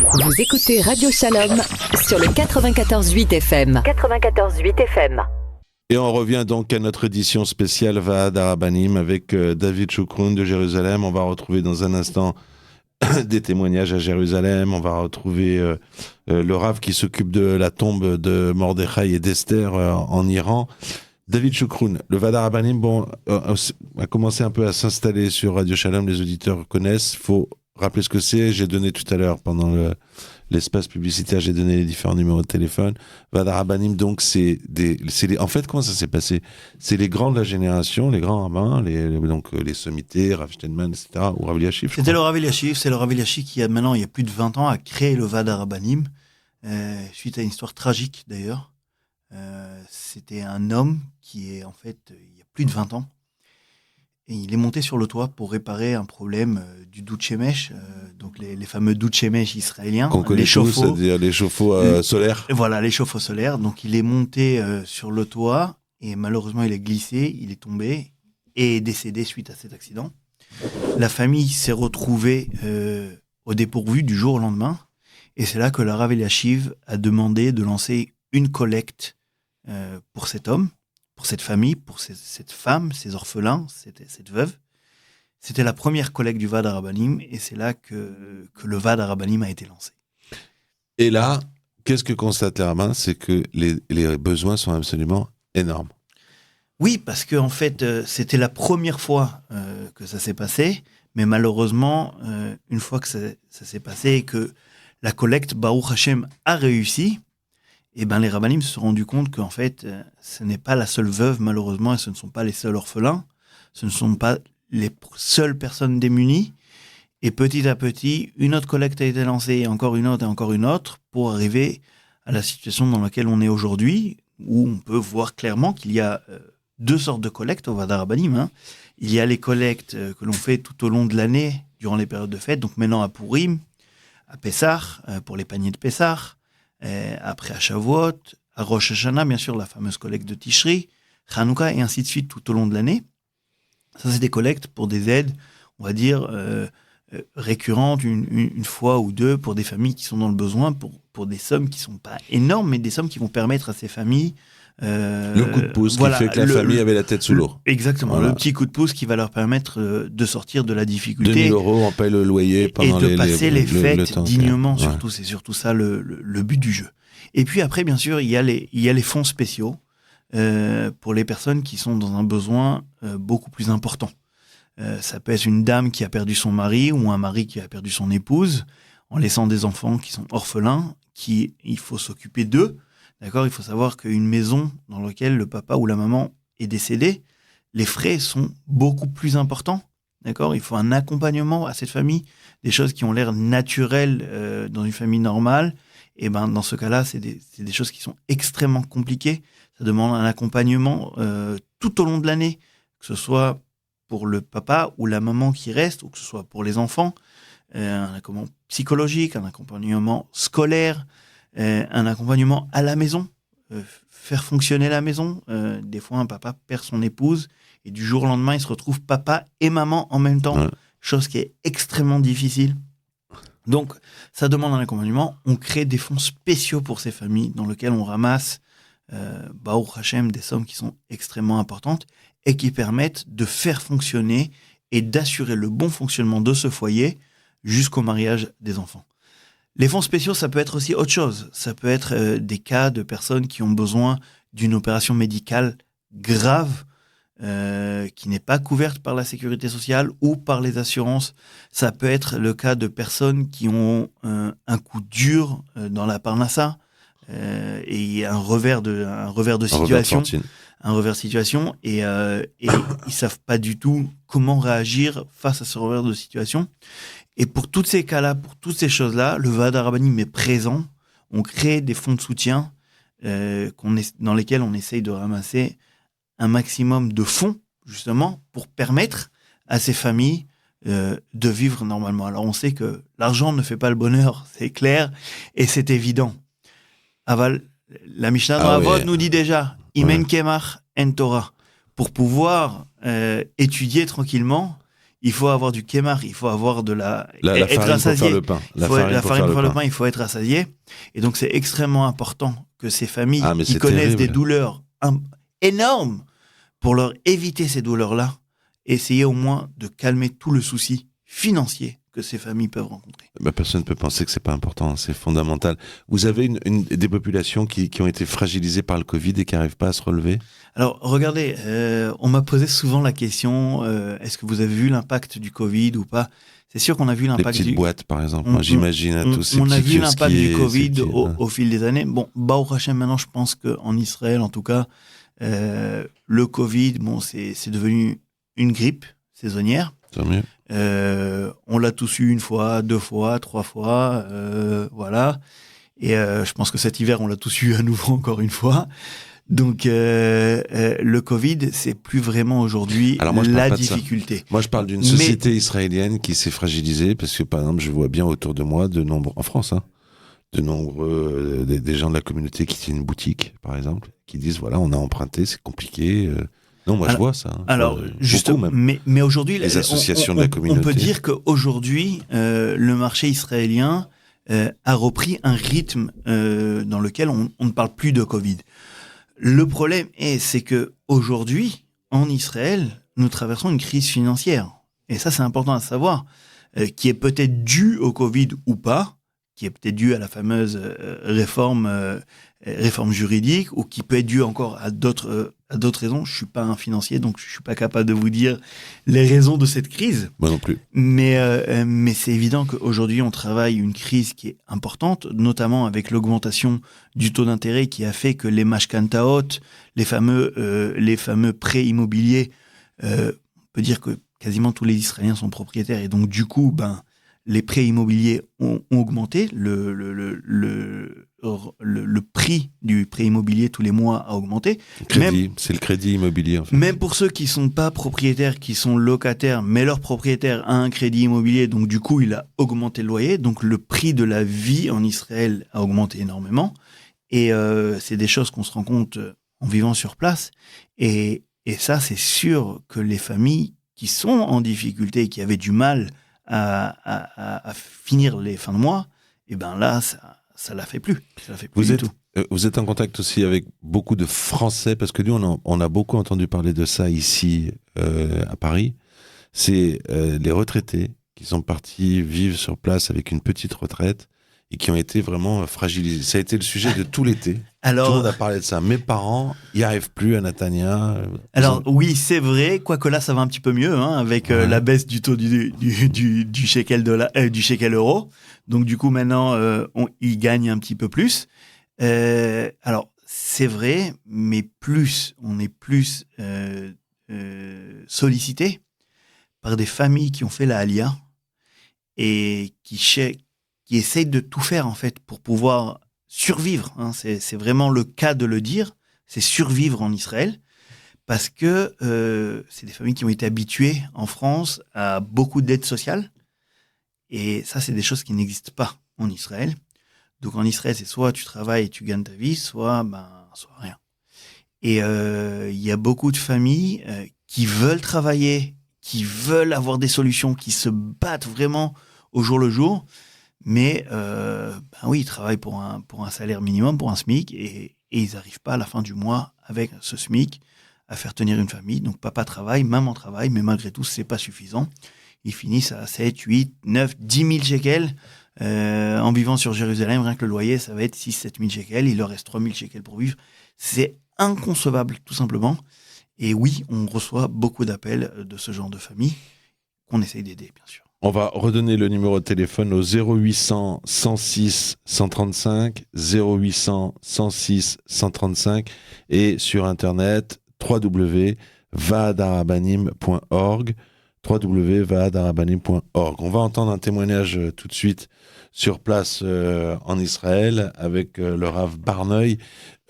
Vous écoutez Radio Shalom sur le 94.8 FM. 94.8 FM. Et on revient donc à notre édition spéciale Vaad HaRabbanim avec David Choukroun de Jérusalem. On va retrouver dans un instant des témoignages à Jérusalem. On va retrouver le Rav qui s'occupe de la tombe de Mordechai et d'Esther en Iran. David Choukroun, le Vaad HaRabbanim, a commencé un peu à s'installer sur Radio Shalom. Les auditeurs connaissent. Il faut rappeler ce que c'est. J'ai donné tout à l'heure pendant l'espace publicitaire, j'ai donné les différents numéros de téléphone. Vaad HaRabbanim, donc, en fait, comment ça s'est passé? C'est les grands de la génération, les grands rabbins, donc les sommités, Rav Steinman, etc., ou Rav Eliashiv. C'était le Rav Eliashiv, c'est le Rav Eliashiv qui, maintenant, il y a plus de 20 ans, a créé le Vaad HaRabbanim, suite à une histoire tragique, d'ailleurs. C'était un homme qui est, en fait, il y a plus de 20 ans, et il est monté sur le toit pour réparer un problème du dout shemesh, donc les fameux dout shemesh israéliens. Qu'on connaît tous, c'est-à-dire les chauffe-eau solaires. Voilà, les chauffe-eau solaires. Donc il est monté sur le toit et malheureusement il est glissé, il est tombé et est décédé suite à cet accident. La famille s'est retrouvée au dépourvu du jour au lendemain et c'est là que le Rav Eliashiv a demandé de lancer une collecte pour cet homme, pour cette famille, pour cette femme, ces orphelins, cette veuve. C'était la première collecte du Vaad HaRabbanim et c'est là que le Vaad HaRabbanim a été lancé. Et là, qu'est-ce que constate les rabbins? C'est que les besoins sont absolument énormes. Oui, parce que en fait, c'était la première fois que ça s'est passé, mais malheureusement, une fois que ça s'est passé et que la collecte, Baruch Hashem, a réussi, et ben les rabbanim se sont rendus compte qu'en fait, ce n'est pas la seule veuve, malheureusement, et ce ne sont pas les seuls orphelins, ce ne sont pas les seules personnes démunies. Et petit à petit, une autre collecte a été lancée, et encore une autre, pour arriver à la situation dans laquelle on est aujourd'hui, où on peut voir clairement qu'il y a deux sortes de collectes au Vaad HaRabbanim. Il y a les collectes que l'on fait tout au long de l'année, durant les périodes de fête, donc maintenant à Purim, à Pessah, pour les paniers de Pessah, après à Shavuot, à Rosh Hashanah, bien sûr, la fameuse collecte de Tishri, Hanouka, et ainsi de suite tout au long de l'année. Ça, c'est des collectes pour des aides, on va dire, récurrentes, une fois ou deux, pour des familles qui sont dans le besoin, pour des sommes qui ne sont pas énormes, mais des sommes qui vont permettre à ces familles... le coup de pouce qui fait que la famille avait la tête sous l'eau. Exactement, voilà. Le petit coup de pouce qui va leur permettre de sortir de la difficulté. 2000 €, on paye le loyer pendant et de passer les fêtes le temps, dignement, surtout. C'est surtout ça le but du jeu. Et puis après, bien sûr, il y a les fonds spéciaux pour les personnes qui sont dans un besoin beaucoup plus important. Ça peut être une dame qui a perdu son mari ou un mari qui a perdu son épouse en laissant des enfants qui sont orphelins, il faut s'occuper d'eux. D'accord, il faut savoir qu'une maison dans laquelle le papa ou la maman est décédé, les frais sont beaucoup plus importants. D'accord, il faut un accompagnement à cette famille, des choses qui ont l'air naturelles dans une famille normale. Et ben dans ce cas-là, c'est des choses qui sont extrêmement compliquées. Ça demande un accompagnement tout au long de l'année, que ce soit pour le papa ou la maman qui reste, ou que ce soit pour les enfants, un accompagnement psychologique, un accompagnement scolaire. Un accompagnement à la maison, faire fonctionner la maison. Des fois, un papa perd son épouse et du jour au lendemain, il se retrouve papa et maman en même temps, chose qui est extrêmement difficile. Donc, ça demande un accompagnement. On crée des fonds spéciaux pour ces familles dans lesquels on ramasse, Baruch Hashem, des sommes qui sont extrêmement importantes et qui permettent de faire fonctionner et d'assurer le bon fonctionnement de ce foyer jusqu'au mariage des enfants. Les fonds spéciaux, ça peut être aussi autre chose. Ça peut être des cas de personnes qui ont besoin d'une opération médicale grave qui n'est pas couverte par la sécurité sociale ou par les assurances. Ça peut être le cas de personnes qui ont un coup dur dans la parnassa et un revers de situation et ils savent pas du tout comment réagir face à ce revers de situation. Et pour tous ces cas-là, pour toutes ces choses-là, le Vaad HaRabbanim est présent. On crée des fonds de soutien dans lesquels on essaye de ramasser un maximum de fonds, justement, pour permettre à ces familles de vivre normalement. Alors, on sait que l'argent ne fait pas le bonheur, c'est clair, et c'est évident. Aval, la Mishnah dans Avot nous dit déjà « Imen kemach en Torah ». Pour pouvoir étudier tranquillement, il faut avoir du kémar, il faut avoir de La être farine pour rassasié. faire le pain. La farine pour faire le pain, il faut être rassasié. Et donc, c'est extrêmement important que ces familles qui connaissent des douleurs énormes, pour leur éviter ces douleurs-là, essayer au moins de calmer tout le souci financier que ces familles peuvent rencontrer. Personne ne peut penser que c'est pas important, c'est fondamental. Vous avez des populations qui ont été fragilisées par le Covid et qui n'arrivent pas à se relever ? Alors, regardez, on m'a posé souvent la question, est-ce que vous avez vu l'impact du Covid ou pas ? C'est sûr qu'on a vu l'impact Les petites boîtes, par exemple, moi j'imagine à tous ces petits on a vu l'impact du Covid petits, au fil des années. Bon, Baruch Hashem, maintenant, je pense qu'en Israël, en tout cas, le Covid, c'est devenu une grippe saisonnière. Tant mieux. On l'a tous eu 1 fois, 2 fois, 3 fois, voilà. Et je pense que cet hiver, on l'a tous eu à nouveau encore 1 fois. Donc, le Covid, c'est plus vraiment aujourd'hui la difficulté. Moi, je parle d'une société israélienne qui s'est fragilisée parce que, par exemple, je vois bien autour de moi en France, de nombreux des gens de la communauté qui tiennent une boutique, par exemple, qui disent voilà, on a emprunté, c'est compliqué. Non, moi je vois ça. Alors, justement, mais aujourd'hui, les associations de la communauté. On peut dire qu'aujourd'hui, le marché israélien a repris un rythme dans lequel on ne parle plus de Covid. Le problème c'est que aujourd'hui, en Israël, nous traversons une crise financière. Et ça, c'est important à savoir, qui est peut-être due au Covid ou pas, qui est peut-être due à la fameuse réforme juridique, ou qui peut être due encore à d'autres raisons. Je suis pas un financier, donc je suis pas capable de vous dire les raisons de cette crise. Moi non plus. Mais c'est évident qu'aujourd'hui, on travaille une crise qui est importante, notamment avec l'augmentation du taux d'intérêt qui a fait que les mashkantaot, les fameux prêts immobiliers, on peut dire que quasiment tous les Israéliens sont propriétaires, et donc du coup, les prêts immobiliers ont augmenté, le prix du prêt immobilier tous les mois a augmenté. C'est le crédit immobilier en fait. Même pour ceux qui sont pas propriétaires, qui sont locataires, mais leur propriétaire a un crédit immobilier, donc du coup il a augmenté le loyer, donc le prix de la vie en Israël a augmenté énormément. Et c'est des choses qu'on se rend compte en vivant sur place. Et ça, c'est sûr que les familles qui sont en difficulté, qui avaient du mal à finir les fins de mois, et là, ça la fait plus. Ça la fait plus du tout. Vous êtes en contact aussi avec beaucoup de Français, parce que nous, on a beaucoup entendu parler de ça ici à Paris. C'est les retraités qui sont partis vivre sur place avec une petite retraite et qui ont été vraiment fragilisés. Ça a été le sujet de tout l'été. Alors, tout le monde a parlé de ça. Mes parents, ils n'y arrivent plus à Netanya. Alors oui, c'est vrai, quoique là, ça va un petit peu mieux, avec la baisse du taux du shekel du shekel euro. Donc du coup, maintenant, ils gagnent un petit peu plus. Alors, c'est vrai, mais on est plus sollicité par des familles qui ont fait la Aliyah et qui essayent de tout faire, en fait, pour pouvoir survivre. C'est vraiment le cas de le dire. C'est survivre en Israël. Parce que c'est des familles qui ont été habituées en France à beaucoup d'aides sociales. Et ça, c'est des choses qui n'existent pas en Israël. Donc en Israël, c'est soit tu travailles et tu gagnes ta vie, soit rien. Et il y a beaucoup de familles qui veulent travailler, qui veulent avoir des solutions, qui se battent vraiment au jour le jour. Mais oui, ils travaillent pour un salaire minimum, pour un SMIC, et ils n'arrivent pas à la fin du mois avec ce SMIC à faire tenir une famille. Donc papa travaille, maman travaille, mais malgré tout, c'est pas suffisant. Ils finissent à 7, 8, 9, 10 000 shekels. En vivant sur Jérusalem, rien que le loyer, ça va être 6, 7 000 shekels. Il leur reste 3 000 shekels pour vivre. C'est inconcevable, tout simplement. Et oui, on reçoit beaucoup d'appels de ce genre de famille qu'on essaye d'aider, bien sûr. On va redonner le numéro de téléphone au 0800 106 135, 0800 106 135, et sur Internet, www.vaadarabanim.org, www.vaadarabanim.org. On va entendre un témoignage tout de suite sur place en Israël avec le Rav Barneuil.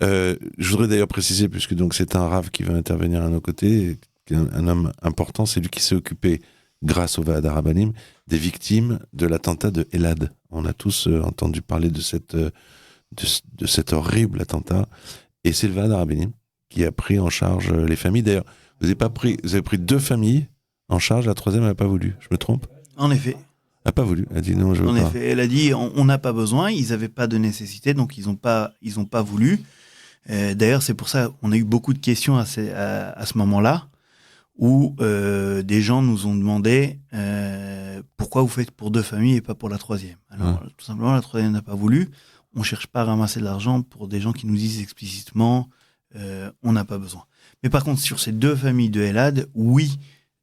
Je voudrais d'ailleurs préciser, puisque donc c'est un Rav qui va intervenir à nos côtés, un homme important, c'est lui qui s'est occupé, grâce au Vaad Arabanim, des victimes de l'attentat de Elad. On a tous entendu parler de cet horrible attentat, et c'est le Vaad Arabanim qui a pris en charge les familles. D'ailleurs, vous avez pris 2 familles en charge, la troisième n'a pas voulu. Je me trompe ? En effet. Elle n'a pas voulu. Elle a dit non, je veux pas. En effet, elle a dit on n'a pas besoin, ils n'avaient pas de nécessité, donc ils n'ont pas voulu. D'ailleurs, c'est pour ça qu'on a eu beaucoup de questions à ce moment-là, où des gens nous ont demandé pourquoi vous faites pour 2 familles et pas pour la troisième. Alors, tout simplement, la troisième n'a pas voulu. On ne cherche pas à ramasser de l'argent pour des gens qui nous disent explicitement on n'a pas besoin. Mais par contre, sur ces 2 familles de Elad, oui.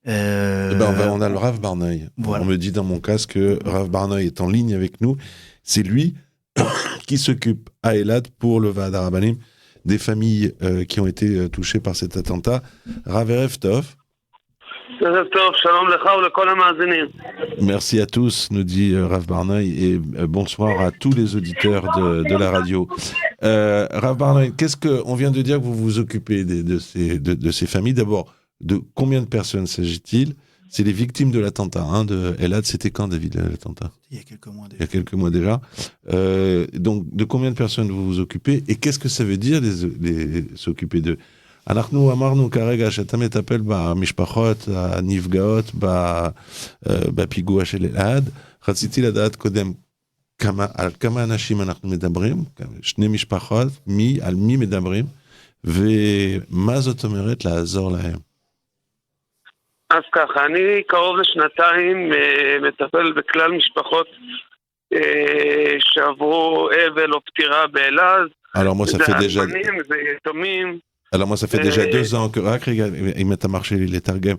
On a le Rav Barnoy. Voilà. On me dit dans mon casque que Rav Barnoy est en ligne avec nous. C'est lui qui s'occupe à Elad pour le Vaad HaRabbanim des familles qui ont été touchées par cet attentat. Rav Erev Tov. Merci à tous, nous dit Rav Barnoy, et bonsoir à tous les auditeurs de la radio. Rav Barnoy, on vient de dire que vous vous occupez de ces familles. D'abord, de combien de personnes s'agit-il ? C'est les victimes de l'attentat de Elad. C'était quand, David, l'attentat ? Il y a quelques mois déjà. Il y a quelques mois déjà. Donc, de combien de personnes vous vous occupez ? Et qu'est-ce que ça veut dire, s'occuper d'eux ? אנחנו אמרנו כרגע שאתה מטפל במשפחות הנפגעות בפיגוע של אלעד. רציתי לדעת קודם על כמה אנשים אנחנו מדברים, 2 משפחות, על מי מדברים, ומה זאת אומרת לעזור להם? אז ככה, אני קרוב לשנתיים מטפל בכלל משפחות שעברו אבל או פטירה באלעד. Alors moi ça fait déjà... זה יתומים. Alors moi, ça fait déjà 2 ans que... ils mettent à marcher les targums.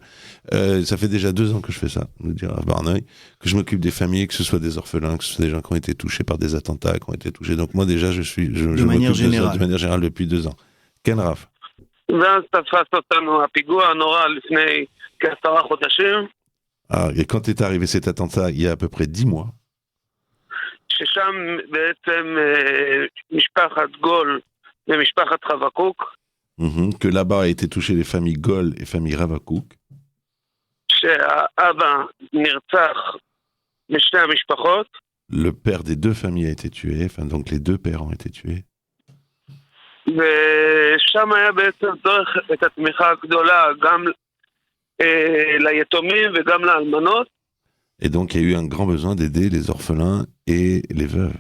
Ça fait déjà 2 ans que je fais ça, nous dit Rav Barnoy, que je m'occupe des familles, que ce soit des orphelins, que ce soit des gens qui ont été touchés par des attentats, qui ont été touchés. Donc moi déjà, je manière générale. De manière générale depuis 2 ans. Ken Rav. ואז תפס אותנו הפיגוע הנורא לפני כ10 חודשים. Et quand est arrivé cet attentat, il y a à peu près 10 mois. ששם בעצם משפחת גול ומשפחת חבקוק. Que là-bas a été touché les familles Gol et famille Ravakouk. Le père des 2 familles a été tué, enfin donc les 2 pères ont été tués. Et donc il y a eu un grand besoin d'aider les orphelins et les veuves.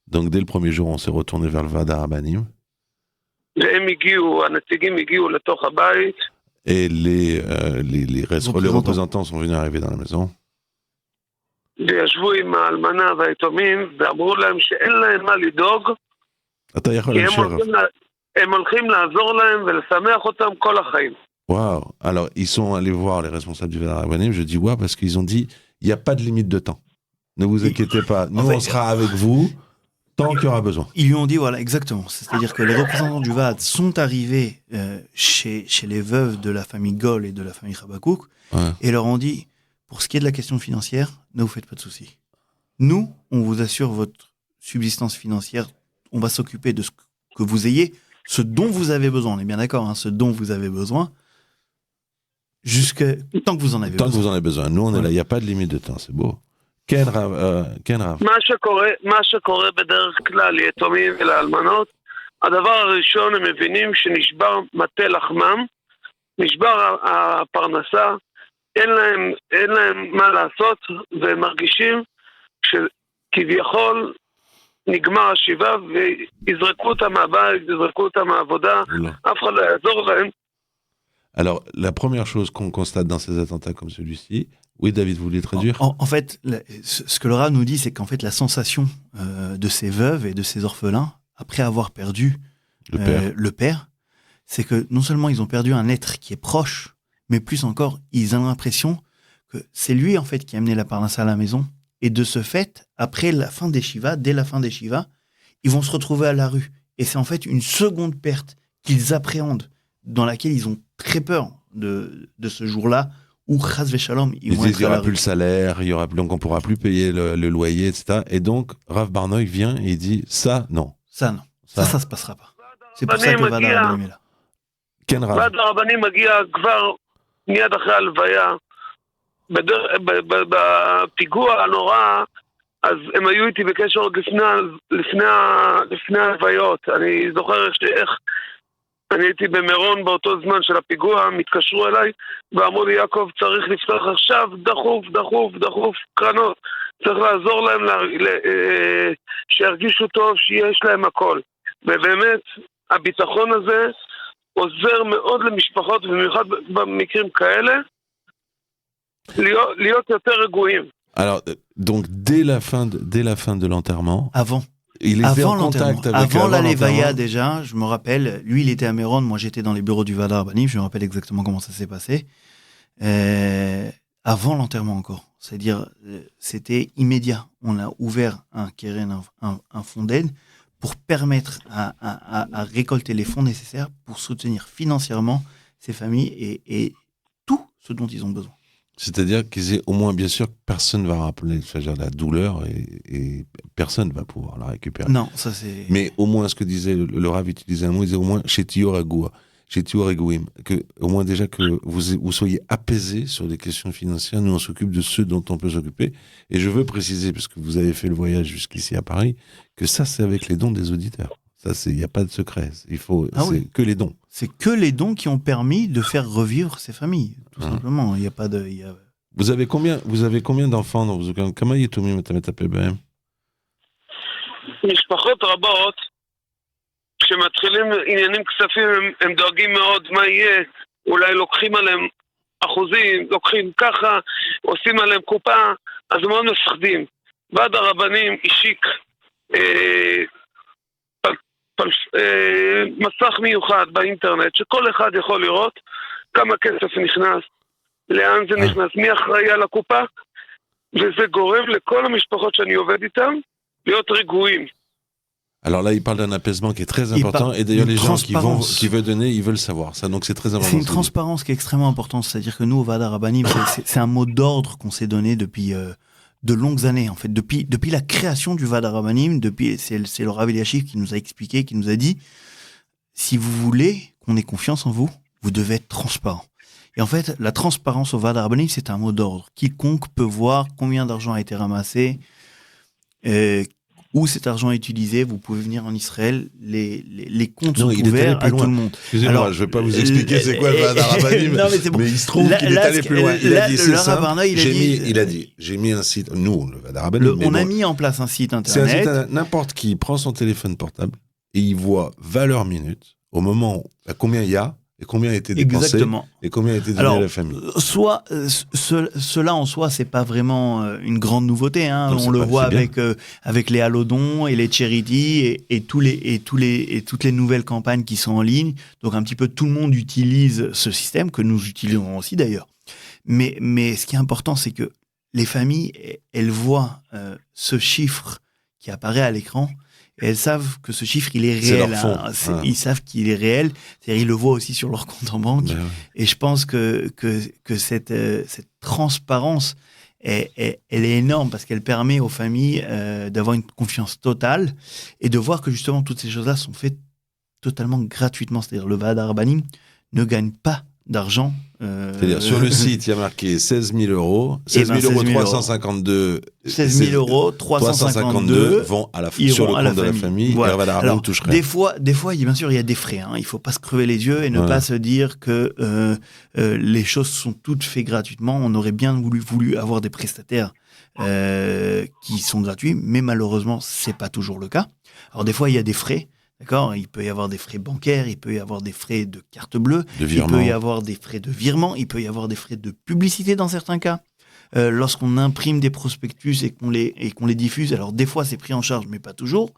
Donc dès le premier jour, on s'est retourné vers le Vaad HaRabbanim. Et les représentants sont venus arriver dans la maison. Waouh. Alors ils sont allés voir les responsables du Vaad HaRabbanim. Je dis waouh parce qu'ils ont dit il n'y a pas de limite de temps. Ne vous inquiétez pas, nous on sera avec vous. Tant qu'il y aura besoin. Ils lui ont dit, voilà, exactement. C'est-à-dire que les représentants du VAD sont arrivés chez les veuves de la famille Gol et de la famille Rabakouk et leur ont dit, pour ce qui est de la question financière, ne vous faites pas de soucis. Nous, on vous assure votre subsistance financière. On va s'occuper de ce que vous ayez, ce dont vous avez besoin. On est bien d'accord, ce dont vous avez besoin, tant que vous en avez besoin. Tant que vous en avez besoin. Nous, on est là, il n'y a pas de limite de temps, c'est beau. כן רב. מה שקורה בדרך כלל ליתומים ולאלמנות, הדבר הראשון הם מבינים שנשבר מטה לחמם, נשבר הפרנסה, אין להם מה לעשות, והם מרגישים שכביכול נגמר השבעה ויזרקו אותם מהבית, יזרקו אותם מהעבודה, אף אחד לא יעזור להם. Alors, la première chose qu'on constate dans ces attentats comme celui-ci, oui, David, vous voulez traduire ? En fait, ce que le Rav nous dit, c'est qu'en fait, la sensation de ces veuves et de ces orphelins, après avoir perdu le père, c'est que non seulement ils ont perdu un être qui est proche, mais plus encore, ils ont l'impression que c'est lui, en fait, qui a amené la parnasse à la maison. Et de ce fait, après la fin des Shivas, dès la fin des Shivas, ils vont se retrouver à la rue. Et c'est en fait une seconde perte qu'ils appréhendent, dans laquelle ils ont très peur de ce jour-là, où Chas Veshalom, ils disent qu'il n'y aura plus le salaire, donc on ne pourra plus payer le loyer, etc. Et donc, Rav Barnoy vient et il dit, ça, non. Ça, non. Ça se passera pas. C'est pour ça que Vaad HaRabbanim est là. Ken Rav. Vaad HaRabbanim מגיע כבר מיד אחרי ההלוויה, בפיגוע הנורא, אז הם היו איתי בקשר לפני ההלוויות. אני זוכר איך אני הייתי במירון באותו זמן של הפיגוע, מתקשרו אליי ואמרו לי, יעקב, צריך לפתוח עכשיו, דחוף, דחוף, דחוף, קרנות. צריך לעזור להם שירגישו טוב, שיש להם הכל. ובאמת, הביטחון הזה עוזר מאוד למשפחות, במיוחד במקרים כאלה, להיות יותר רגועים. Alors, donc, dès la fin de l'enterrement... Il était avant en contact avec avant la Levaya déjà, je me rappelle, lui il était à Méron, moi j'étais dans les bureaux du Vaad Arabanim, je me rappelle exactement comment ça s'est passé. Avant l'enterrement encore, c'est-à-dire c'était immédiat. On a ouvert un keren, un fonds d'aide pour permettre à récolter les fonds nécessaires pour soutenir financièrement ces familles et tout ce dont ils ont besoin. C'est-à-dire qu'ils aient au moins, bien sûr, personne ne va rappeler la douleur et personne ne va pouvoir la récupérer. Non, ça c'est... Mais au moins, ce que disait le Rav, utilisait un mot, il disait au moins chez Tioragouim, que au moins déjà que vous soyez apaisés sur les questions financières, nous on s'occupe de ceux dont on peut s'occuper. Et je veux préciser, parce que vous avez fait le voyage jusqu'ici à Paris, que ça c'est avec les dons des auditeurs. Ça, il n'y a pas de secret. C'est que les dons. C'est que les dons qui ont permis de faire revivre ces familles, tout simplement. Il n'y a pas de... Vous avez combien d'enfants dans vos occasions? Kama Yetumim אתה מטפל בהם? משפחות רבות, כשמתחילים עניינים כספים, הם דואגים מאוד מה יהיה, אולי לוקחים עליהם אחוזים, לוקחים ככה, עושים עליהם קופה, אז הם מאוד מפחדים. ועד הרבנים השיק מסך מיוחד באינטרנט, שכל אחד יכול לראות כמה כסף נכנס, לאן זה נכנס, מי אחראי על הקופה, וזה גורם לכל המשפחות שאני עובד איתן להיות רגועים. Alors là, il parle d'un apaisement qui est très important, et d'ailleurs les gens qui veulent donner, ils veulent savoir ça, donc c'est très important. C'est une transparence qui est extrêmement importante, c'est-à-dire que nous, au Vaad Arabanim, c'est un mot d'ordre qu'on s'est donné depuis de longues années, en fait, depuis la création du Vaad Arabanim, c'est le Rav Eliashiv qui nous a expliqué, qui nous a dit, si vous voulez qu'on ait confiance en vous, vous devez être transparent. Et en fait, la transparence au Vaad Arabanim, c'est un mot d'ordre. Quiconque peut voir combien d'argent a été ramassé, où cet argent est utilisé, vous pouvez venir en Israël, les comptes sont ouverts à tout le monde. Excusez-moi, alors, je ne vais pas vous expliquer c'est quoi le Vaad Arabanim, mais il se trouve qu'il est allé plus loin. Il a dit, c'est ça, j'ai mis un site, nous, le Vaad Arabanim. On a mis en place un site internet. C'est un site internet, n'importe qui prend son téléphone portable et il voit valeur minute, au moment à combien il y a, et combien a été dépensé. Exactement. Et combien a été donné à la famille. Soit cela en soi, c'est pas vraiment une grande nouveauté. Hein. Non, on le voit avec les Halodons et les Charity et toutes les nouvelles campagnes qui sont en ligne. Donc un petit peu tout le monde utilise ce système que nous utilisons aussi d'ailleurs. Mais ce qui est important, c'est que les familles, elles voient ce chiffre qui apparaît à l'écran. Et elles savent que ce chiffre, il est réel. Ils savent qu'il est réel. C'est-à-dire, ils le voient aussi sur leur compte en banque. Ben oui. Et je pense que cette transparence, elle est énorme parce qu'elle permet aux familles d'avoir une confiance totale et de voir que justement toutes ces choses-là sont faites totalement gratuitement. C'est-à-dire, le Vaad Arabanim ne gagne pas d'argent. C'est-à-dire, sur le site, il y a marqué 16 000 euros, 16 000 euros 352. 16 000 euros 352 vont sur le compte de la famille. Voilà. Et alors, touche rien. Des fois, bien sûr, il y a des frais. Hein. Il ne faut pas se crever les yeux et ne pas se dire que les choses sont toutes faites gratuitement. On aurait bien voulu avoir des prestataires qui sont gratuits, mais malheureusement, ce n'est pas toujours le cas. Alors, des fois, il y a des frais. D'accord, il peut y avoir des frais bancaires, il peut y avoir des frais de carte bleue, il peut y avoir des frais de virement, il peut y avoir des frais de publicité dans certains cas. Lorsqu'on imprime des prospectus et qu'on les diffuse, alors des fois c'est pris en charge, mais pas toujours.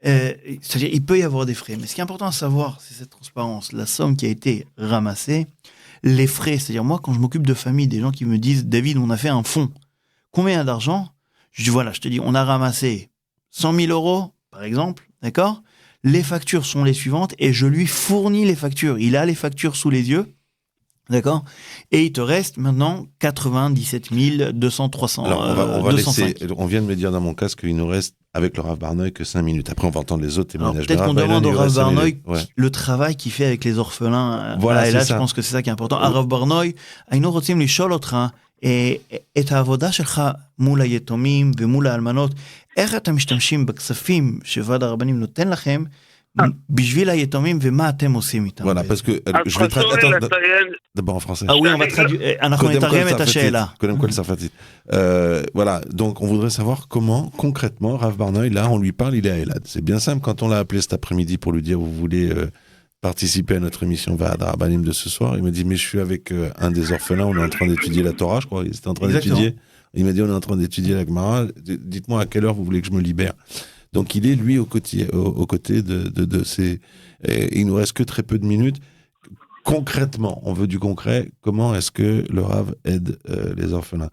C'est-à-dire, il peut y avoir des frais. Mais ce qui est important à savoir, c'est cette transparence, la somme qui a été ramassée, les frais. C'est-à-dire, moi, quand je m'occupe de famille, des gens qui me disent, David, on a fait un fonds. Combien d'argent? Je dis, voilà, je te dis, on a ramassé 100 000 euros, par exemple, d'accord? Les factures sont les suivantes et je lui fournis les factures. Il a les factures sous les yeux, d'accord? Et il te reste maintenant 97 200, 300. Alors, on va laisser. On vient de me dire dans mon casque qu'il nous reste, avec le Rav Barnoy, que 5 minutes. Après, on va entendre les autres témoignages. Peut-être qu'on demande au Rav Barnoy le travail qu'il fait avec les orphelins. Voilà, et là, je pense que c'est ça qui est important. Rav Barnoy, היינו רוצים לשאול אותך את העבודה שלך מול היתומים ומול האלמנות, איך אתם משתמשים בכספים שוועד הרבנים נותן לכם בשביל היתומים ומה אתם עושים איתם. Voilà, parce que je vais d'abord en français. Ah oui, on va traduire. אנחנו נתרגם את השאלה. קודם כל צרפתית. Voilà, donc on voudrait savoir comment, concrètement, Rav Barnoy, là, on lui parle, il est à Elad. C'est bien simple, quand on l'a appelé cet après-midi pour lui dire, vous voulez participer à notre émission Va'ad Rabbanim de ce soir, il m'a dit, mais je suis avec un des orphelins, on est en train d'étudier la Torah, je crois, il était en train d'étudier. Il m'a dit, on est en train d'étudier la Gemara, dites-moi à quelle heure vous voulez que je me libère. Donc il est, lui, aux côtés de ces... il nous reste que très peu de minutes. Concrètement, on veut du concret, comment est-ce que le Rav aide les orphelins?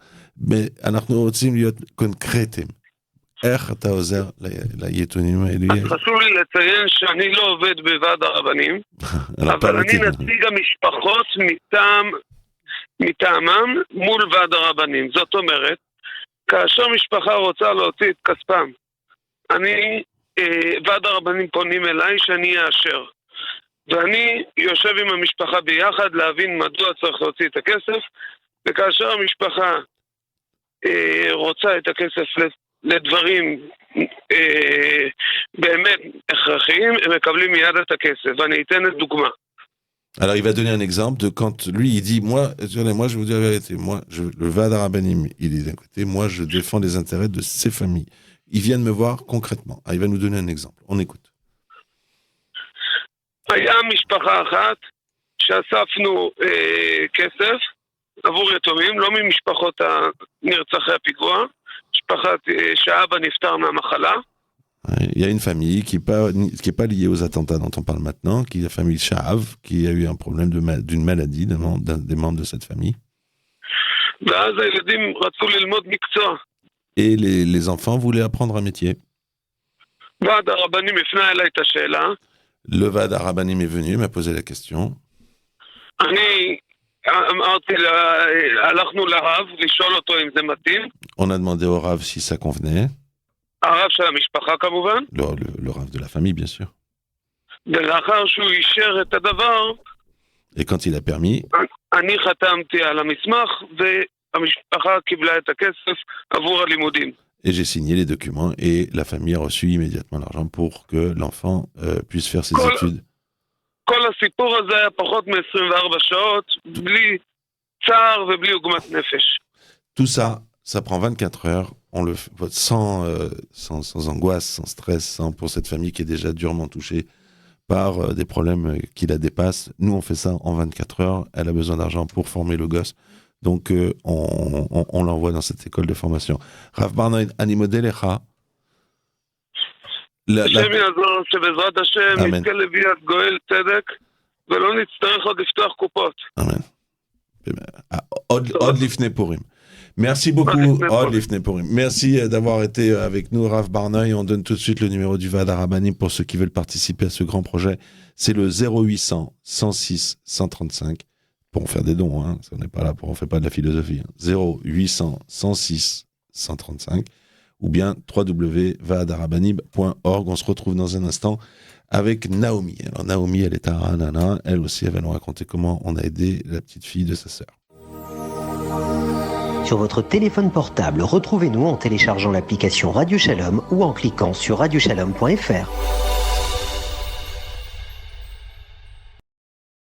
Mais אנחנו רוצים להיות קונקרטיים. איך אתה עוזר ליתומים האלה? חשוב לי לציין שאני לא עובד בוועד הרבנים, אבל אני נציג המשפחות מטעמם מול ועד הרבנים. זאת אומרת, כאשר משפחה רוצה להוציא את כספם, ועד הרבנים פונים אליי שאני אאשר. ואני יושב עם המשפחה ביחד להבין מדוע צריך להוציא את הכסף, וכאשר המשפחה רוצה את הכסף לדברים באמת הכרחיים, הם מקבלים מיד את הכסף. ואני אתן את דוגמה. Alors, il va donner un exemple de quand lui, il dit, moi, je vous dis la vérité, moi, le Va'ad Rabbanim, il est d'un côté, moi, je défends les intérêts de ces familles. Il vient de me voir concrètement. Ah, il va nous donner un exemple. On écoute. היה משפחה אחת שאספנו כסף עבור יתומים, לא ממשפחות נרצחי הפיגוע, משפחת שהאבא נפטר מהמחלה. Il y a une famille qui est pas liée aux attentats dont on parle maintenant, qui est la famille Shaav, qui a eu un problème d'une maladie des membres de cette famille. ואז הילדים רצו ללמוד מקצוע. Et les enfants voulaient apprendre un métier. ועד הרבנים הפנה אליי את השאלה. Le Va'ad Rabbanim est venu, m'a posé la question. אני אמרתי, הלכנו לרב לשאול אותו אם זה מתאים. On a demandé au Rav si ça convenait. הרב של המשפחה כמובן. Le Rav de la famille, bien sûr. ולאחר שהוא אישר את הדבר, et quand il a permis, אני חתמתי על המסמך והמשפחה קיבלה את הכסף עבור הלימודים. Et j'ai signé les documents et la famille a reçu immédiatement l'argent pour que l'enfant puisse faire ses études. כל הסיפור הזה היה פחות מ-24 שעות, בלי צער ובלי עוגמת נפש. Tout ça, ça prend 24 heures, on le fait sans angoisse, sans stress, pour cette famille qui est déjà durement touchée par des problèmes qui la dépassent. Nous, on fait ça en 24 heures, elle a besoin d'argent pour former le gosse. Donc, on l'envoie dans cette école de formation. Rav Barnoy, אני מודה לך. השם יעזור שבעזרת השם יזכה לביאת גואל צדק ולא נצטרך עוד לפתוח קופות. אמן. עוד לפני פורים. Merci beaucoup, Od Lifnei Purim. Merci d'avoir été avec nous, Rav Barnoy. On donne tout de suite le numéro du Va'ad Rabbanim pour ceux qui veulent participer à ce grand projet. C'est le 0800 106 135. Pour faire des dons, hein. On n'est pas là on fait pas de la philosophie. 0800 106 135 ou bien www.vaadarabbanim.org. On se retrouve dans un instant avec Naomi. Alors Naomi, elle est à Ranana. Elle aussi, elle va nous raconter comment on a aidé la petite fille de sa sœur. Sur votre téléphone portable, retrouvez-nous en téléchargeant l'application Radio Shalom ou en cliquant sur radioshalom.fr.